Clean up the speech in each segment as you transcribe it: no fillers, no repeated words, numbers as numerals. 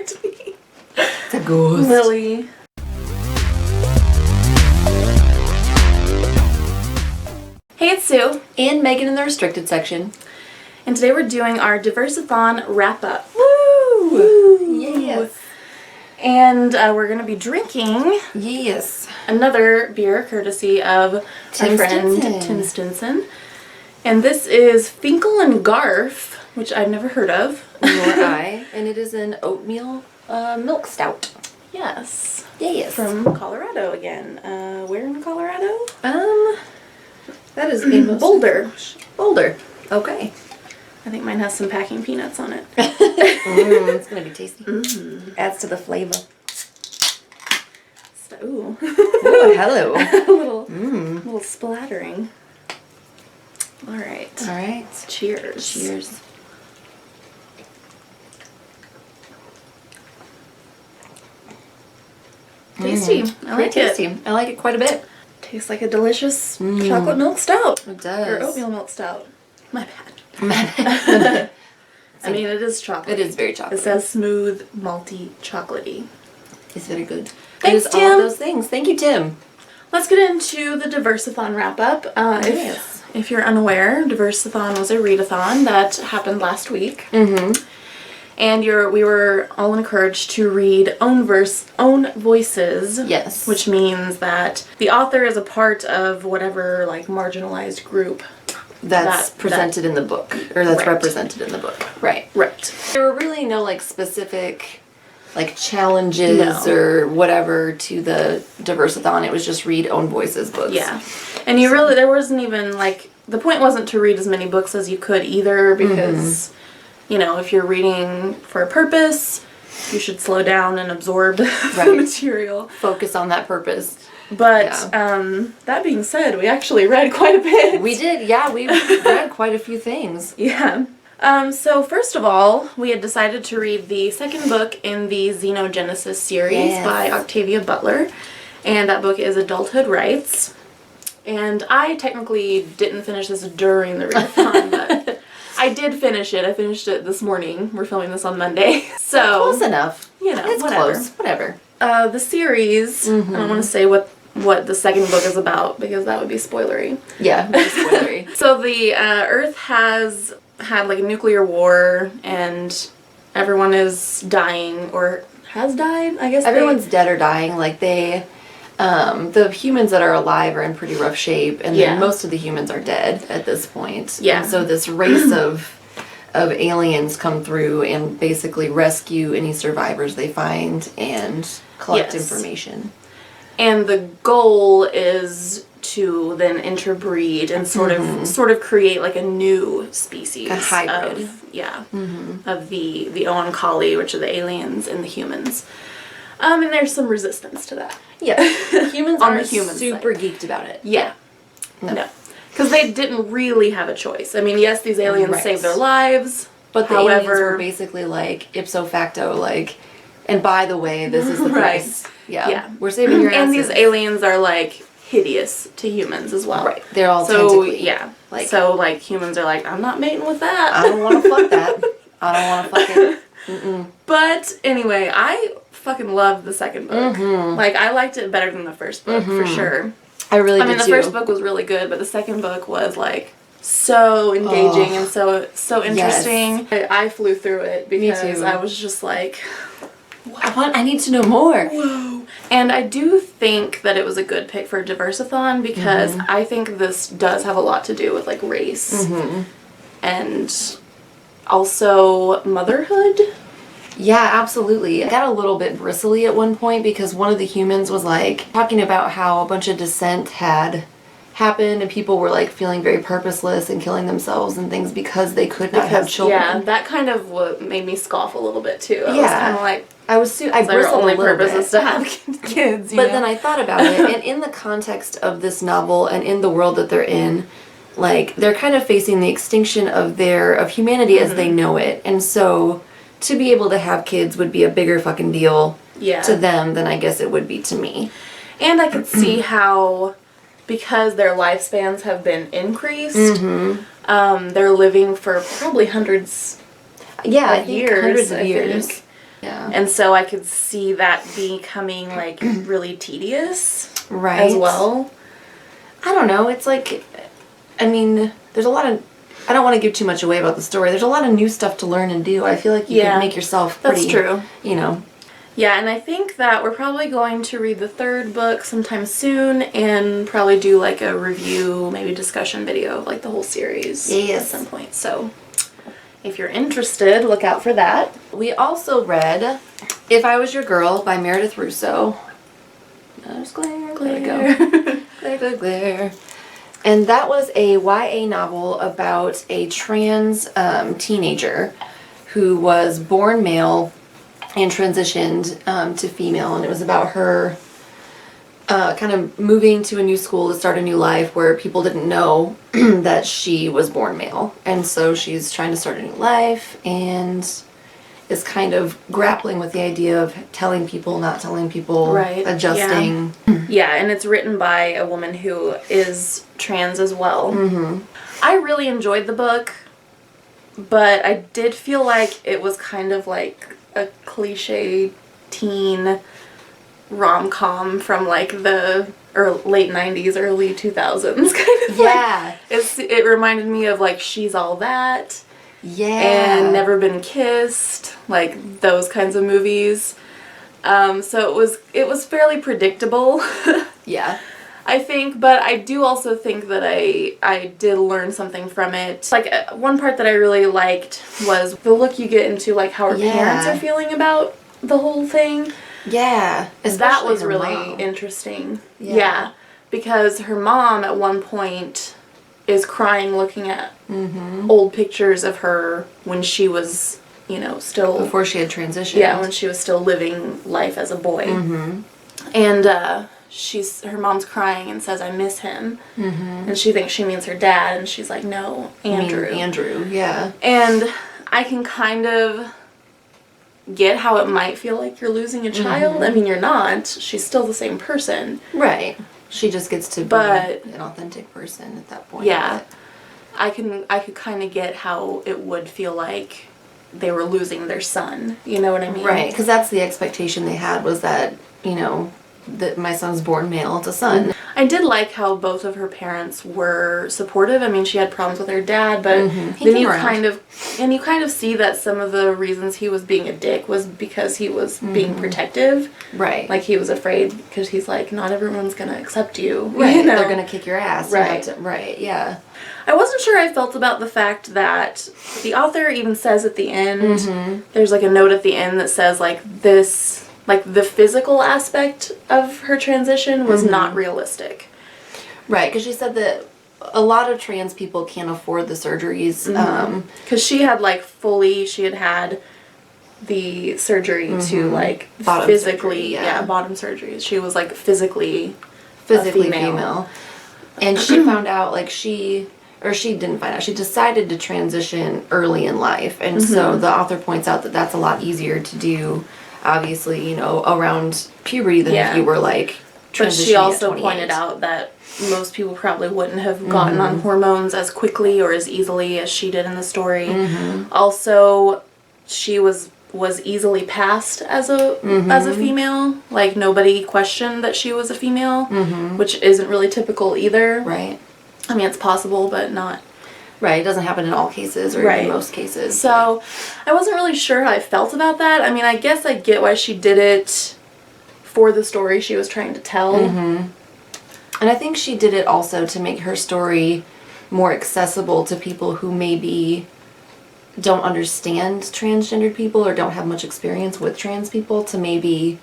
scared me. It's a ghost. Lily. Hey, it's Sue. And Megan in the restricted section. And today we're doing our Diverseathon Wrap Up. Woo! Woo! Yes. And we're going to be drinking Yes. another beer courtesy of Tim our friend Stinson. Tim Stinson. And this is Finkel and Garf, which I've never heard of. Nor I. And it is an oatmeal milk stout. Yes. Yes. From Colorado again. Where in Colorado? That is a Boulder. Boulder. Okay. I think mine has some packing peanuts on it. It's gonna be tasty. Adds to the flavor. So, ooh. Oh, hello. a little splattering. All right. All right. Cheers. Cheers. Tasty. I like tasty. it. I like it quite a bit. Tastes like a delicious chocolate milk stout. It does. Or oatmeal milk stout. My bad. It I mean, it is chocolate. is very chocolatey. It says smooth, malty, chocolatey. It's very good. Thanks, it is Tim. all of those things. Thank you, Tim. Let's get into the Diverseathon Wrap Up. Yes. If you're unaware, Diverseathon was a readathon that happened last week. Mm-hmm. And we were all encouraged to read own voices. Yes. Which means that the author is a part of whatever like marginalized group That's presented in the book, or that's Right. represented in the book. Right. Right. There were really no like specific like challenges No. or whatever to the Diverseathon. It was just read own voices books. Yeah. And there wasn't even like, the point wasn't to read as many books as you could either because, you know, if you're reading for a purpose, you should slow down and absorb the material. Focus on that purpose. But that being said, we actually read quite a bit. We did, yeah, we read quite a few things. Yeah. So first of all, we had decided to read the second book in the Xenogenesis series by Octavia Butler. And that book is Adulthood Rights. And I technically didn't finish this during the readathon, but I did finish it. I finished it this morning. We're filming this on Monday. So Close enough. You know, it's whatever. close. Whatever. The series, I don't want to say what the second book is about because that would be spoilery. Yeah, very spoilery. So the Earth has had like a nuclear war and everyone is dying or has died, I guess. Everyone's dead or dying. Like the humans that are alive are in pretty rough shape, and then most of the humans are dead at this point. Yeah. And so this race of aliens come through and basically rescue any survivors they find and collect information. And the goal is to then interbreed and sort of create like a new species. A hybrid. Of the Oankali, which are the aliens, and the humans. And there's some resistance to that. Yeah. Humans On the aren't human super geeked about it. Yeah. No. Because they didn't really have a choice. I mean, yes, these aliens saved their lives, but the however, aliens were basically like ipso facto, like, and by the way, this is the price. Yeah. We're saving your asses. And these aliens are like hideous to humans as well. Right. They're all tentacly. Yeah. Like humans are like, I'm not mating with that. I don't want to fuck that. I don't want to fuck it. Mm-mm. But anyway, I fucking loved the second book. Like, I liked it better than the first book, for sure. I really did I mean, the first book was really good, but the second book was like so engaging and so interesting. Yes. I flew through it because Me too. I was just like, I need to know more. whoa. And I do think that it was a good pick for Diverseathon because I think this does have a lot to do with like race and also motherhood. Yeah, absolutely. I got a little bit bristly at one point because one of the humans was like talking about how a bunch of dissent had happened and people were like feeling very purposeless and killing themselves and things because they could not have children. Yeah, that kind of what made me scoff a little bit too. I was kind of like, I bristled only a little purpose bit. is to have kids. But then I thought about it, and in the context of this novel and in the world that they're in, like they're kind of facing the extinction of humanity as they know it, and so to be able to have kids would be a bigger fucking deal to them than I guess it would be to me. And I could see how, because their lifespans have been increased, they're living for probably hundreds of years. hundreds of I years. think. Yeah. And so I could see that becoming like really tedious Right. as well. I don't know. It's like, I mean, there's a lot of, I don't want to give too much away about the story. There's a lot of new stuff to learn and do. I feel like you can make yourself pretty, that's true. You know. Yeah, and I think that we're probably going to read the third book sometime soon and probably do like a review, maybe discussion video of like the whole series at some point. So if you're interested, look out for that. We also read If I Was Your Girl by Meredith Russo. There's glare. There we go. Glare, glare, glare. And that was a YA novel about a trans teenager who was born male and transitioned to female, and it was about her kind of moving to a new school to start a new life where people didn't know that she was born male. And so she's trying to start a new life and is kind of grappling with the idea of telling people, not telling people, adjusting. Yeah, and it's written by a woman who is trans as well. I really enjoyed the book, but I did feel like it was kind of like a cliche teen rom-com from like the late 90s, early 2000s kind of. Yeah. It reminded me of like She's All That. Yeah. And Never Been Kissed, like those kinds of movies. So it was fairly predictable. Yeah. I think, but I do also think that I did learn something from it. Like one part that I really liked was the look you get into like how her parents are feeling about the whole thing. Yeah. That was really interesting. Yeah. Because her mom at one point is crying looking at old pictures of her when she was, still... Before she had transitioned. Yeah, when she was still living life as a boy. And her mom's crying and says, I miss him. And she thinks she means her dad, and she's like, no, Andrew. Andrew, yeah. And I can kind of get how it might feel like you're losing a child. I mean, you're not. She's still the same person. Right. She just gets to be an authentic person at that point. Yeah. I could kind of get how it would feel like they were losing their son. You know what I mean? Right, because that's the expectation they had, was that, that my son's born male, it's a son. I did like how both of her parents were supportive. I mean, she had problems with her dad, but then you kind of see that some of the reasons he was being a dick was because he was being protective. Right. Like he was afraid because he's like, not everyone's going to accept you. Right. They're going to kick your ass. Right. Right, yeah. I wasn't sure I felt about the fact that the author even says at the end, there's like a note at the end that says like this... Like, the physical aspect of her transition was not realistic. Right, because she said that a lot of trans people can't afford the surgeries. Because she had, she had the surgery to, bottom physically... surgery, bottom surgery. She was, physically female. And she found out, she didn't find out. She decided to transition early in life. And so the author points out that that's a lot easier to do... Obviously, around puberty than if you were transitioning. But she also pointed out that most people probably wouldn't have gotten on hormones as quickly or as easily as she did in the story. Also, she was easily passed as a female. Like nobody questioned that she was a female, which isn't really typical either. Right. I mean, it's possible, but not. Right, it doesn't happen in all cases or in most cases. So, I wasn't really sure how I felt about that. I mean, I guess I get why she did it for the story she was trying to tell. And I think she did it also to make her story more accessible to people who maybe don't understand transgendered people or don't have much experience with trans people, to maybe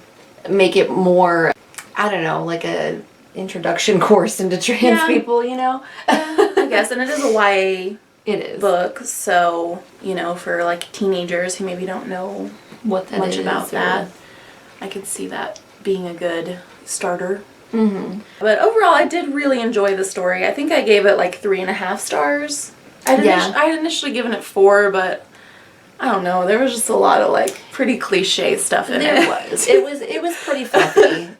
make it more, I don't know, like a introduction course into trans people, I guess, and it is a YA book, so, for teenagers who maybe don't know much about that, I could see that being a good starter. But overall, I did really enjoy the story. I think I gave it 3.5 stars. I had initially given it 4, but I don't know, there was just a lot of pretty cliche stuff in it. It was pretty fluffy.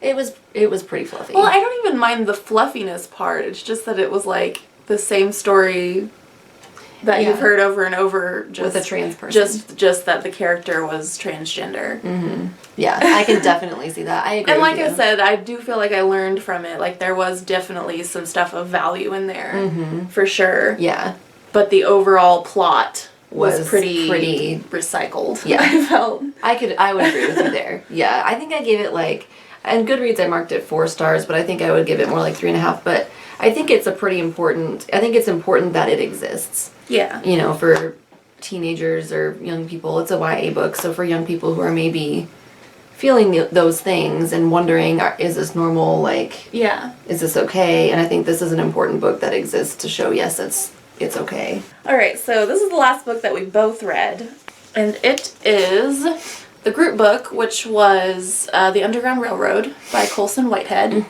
It was pretty fluffy. Well, I don't even mind the fluffiness part. It's just that it was the same story that you've heard over and over, just with a trans person. Just that the character was transgender. Yeah, I can definitely see that. I agree. And like with you. I said, I do feel like I learned from it. Like there was definitely some stuff of value in there, for sure. Yeah. But the overall plot was pretty recycled. Yeah. I felt. I would agree with you there. Yeah, I think I gave it like, and Goodreads I marked it 4 stars, but I think I would give it more like 3.5. But I think it's important that it exists. Yeah. You know, for teenagers or young people. It's a YA book, so for young people who are maybe feeling those things and wondering, is this normal? Like, Yeah. is this okay? And I think this is an important book that exists to show, yes, it's okay. All right, so this is the last book that we both read, and it is the group book, which was The Underground Railroad by Colson Whitehead.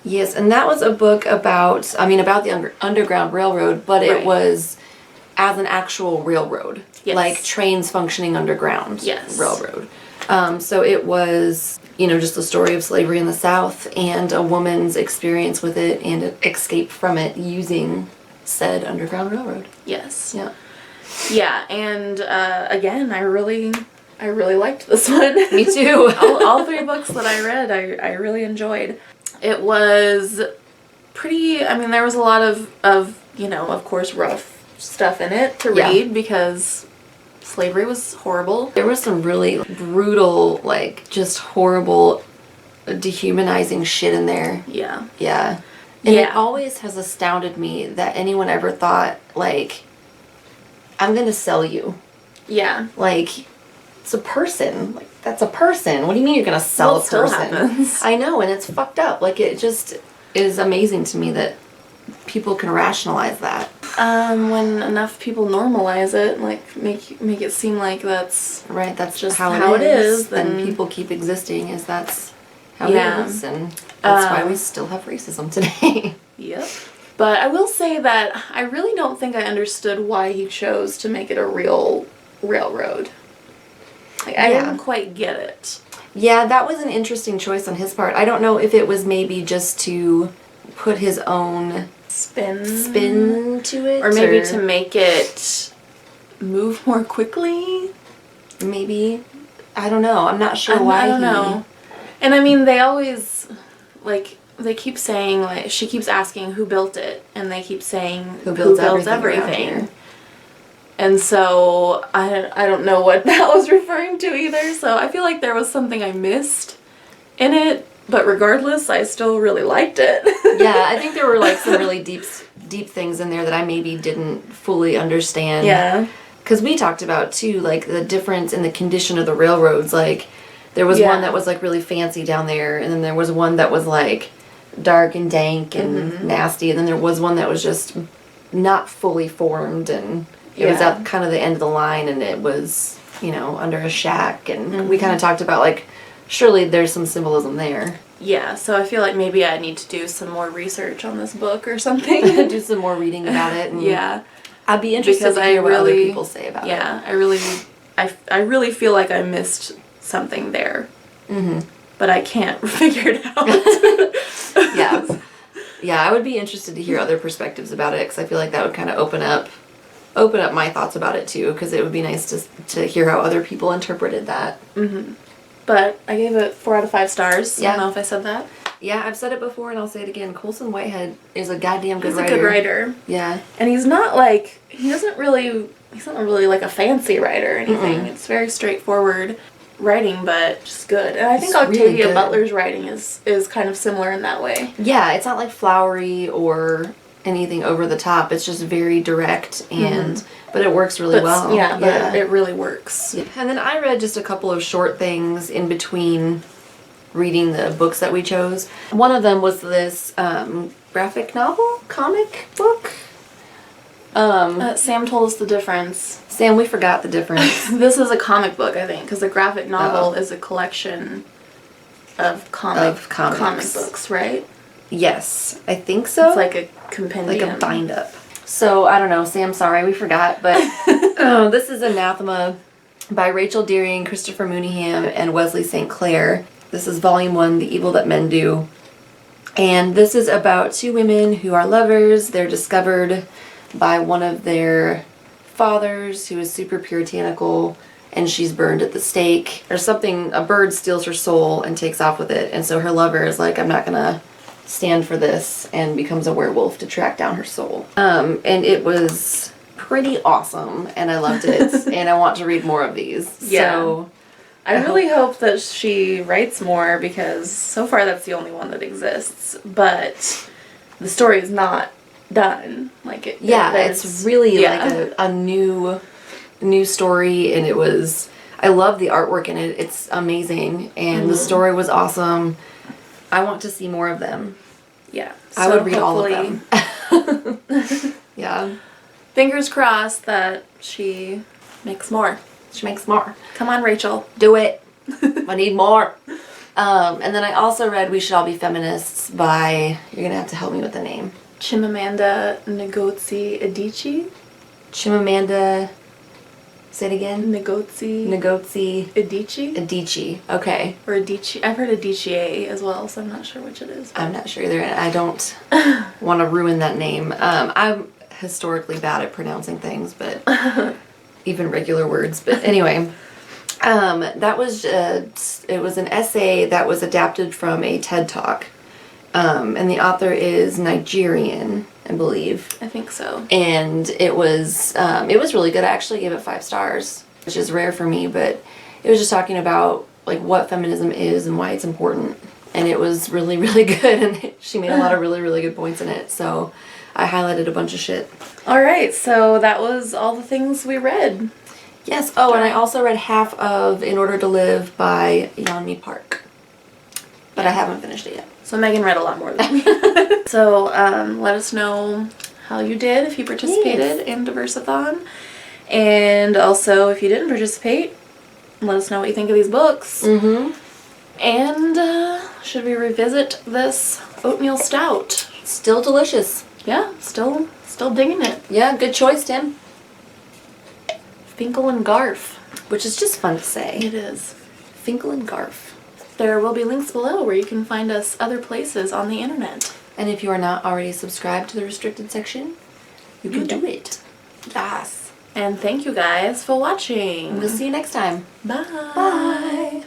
Yes, and that was a book about the Underground Railroad, but it was as an actual railroad. Yes. Like trains functioning underground. Yes. Railroad. So it was, just the story of slavery in the South and a woman's experience with it and escape from it using said Underground Railroad. Yes. Yeah. Yeah, and again, I really liked this one. Me too. all 3 books that I read, I really enjoyed. It was pretty, there was a lot of of course, rough stuff in it to read because slavery was horrible. There was some really brutal, like, just horrible, dehumanizing shit in there. Yeah. Yeah. And it always has astounded me that anyone ever thought, like, I'm gonna sell you. Yeah. Like, it's a person. Like, that's a person. What do you mean you're gonna sell a person? Still happens. I know, and it's fucked up. Like, it just is amazing to me that people can rationalize that. When enough people normalize it, like make it seem like that's right. That's just how it is. then Then people keep existing as that's how Yeah. it is, and that's why we still have racism today. Yep. But I will say that I really don't think I understood why he chose to make it a real railroad. Like, I didn't quite get it. Yeah, that was an interesting choice on his part. I don't know if it was maybe just to put his own spin to it, or maybe to make it move more quickly. Maybe. I don't know. I'm not sure why. I don't know. And they always, like, they keep saying, like, she keeps asking who built it, and they keep saying who builds everything. And so I don't know what that was referring to either. So I feel like there was something I missed in it, but regardless, I still really liked it. Yeah, I think there were like some really deep things in there that I maybe didn't fully understand. Yeah. Because we talked about too, like the difference in the condition of the railroads. Like there was one that was like really fancy down there, and then there was one that was like dark and dank and nasty, and then there was one that was just not fully formed, and it was at kind of the end of the line, and it was, under a shack, and we kind of talked about like, surely there's some symbolism there. Yeah, so I feel like maybe I need to do some more research on this book or something. Do some more reading about it. And yeah. I'd be interested to hear what other people say about it. Yeah, I really feel like I missed something there. Mm-hmm. But I can't figure it out. Yeah. Yeah, I would be interested to hear other perspectives about it, because I feel like that would kind of open up my thoughts about it too, because it would be nice to hear how other people interpreted that. Mm-hmm. But I gave it 4 out of 5 stars. Yeah. I don't know if I said that. Yeah, I've said it before and I'll say it again. Colson Whitehead is a goddamn good writer. He's a good writer. Yeah. And he's not really like a fancy writer or anything. It's very straightforward writing, but just good. And I think Octavia Butler's writing is kind of similar in that way. Yeah, it's not like flowery or anything over the top. It's just very direct, and but it works really well. Yeah, but it really works. Yeah. And then I read just a couple of short things in between reading the books that we chose. One of them was this graphic novel, comic book. Sam told us the difference. Sam, we forgot the difference. This is a comic book, I think, because a graphic novel is a collection of comic books, right? Yes, I think so. It's like a compendium. Like a bind-up. So, I don't know, Sam, sorry, we forgot, but this is Anathema by Rachel Deering, Christopher Mooneyham, and Wesley St. Clair. This is Volume 1, The Evil That Men Do. And this is about 2 women who are lovers. They're discovered by one of their father's who is super puritanical, and she's burned at the stake. Or something, a bird steals her soul and takes off with it, and so her lover is like, I'm not gonna stand for this, and becomes a werewolf to track down her soul. And it was pretty awesome, and I loved it, and I want to read more of these. Yeah. So I really hope that she writes more, because so far that's the only one that exists. But the story is not done. Like it's really like a new story, and I love the artwork in it. It's amazing, and the story was awesome. I want to see more of them. Yeah. I would read all of them. Yeah. Fingers crossed that she makes more. She makes more. Come on, Rachel. Do it. I need more. And then I also read We Should All Be Feminists by, you're going to have to help me with the name. Chimamanda Ngozi Adichie. Chimamanda, say it again. Ngozi Adichie. Adichie. Okay. Or Adichie. I've heard Adichie as well, so I'm not sure which it is. I'm not sure either. I don't want to ruin that name. I'm historically bad at pronouncing things, but even regular words. But anyway, that was it was an essay that was adapted from a TED Talk, and the author is Nigerian, I believe. I think so. And it was really good. I actually gave it 5 stars, which is rare for me, but it was just talking about like what feminism is and why it's important, and it was really, really good. And she made a lot of really, really good points in it. So I highlighted a bunch of shit. All right, so that was all the things we read. Yes. Oh, and I also read half of In Order to Live by Yeonmi Park, but I haven't finished it yet. So Megan read a lot more than me. So let us know how you did, if you participated in Diverseathon. And also, if you didn't participate, let us know what you think of these books. Mm-hmm. And should we revisit this oatmeal stout? Still delicious. Yeah, still digging it. Yeah, good choice, Tim. Finkel and Garf. Which is just fun to say. It is. Finkel and Garf. There will be links below where you can find us other places on the internet. And if you are not already subscribed to the restricted section, you can do it. Yes. And thank you guys for watching. We'll see you next time. Bye. Bye.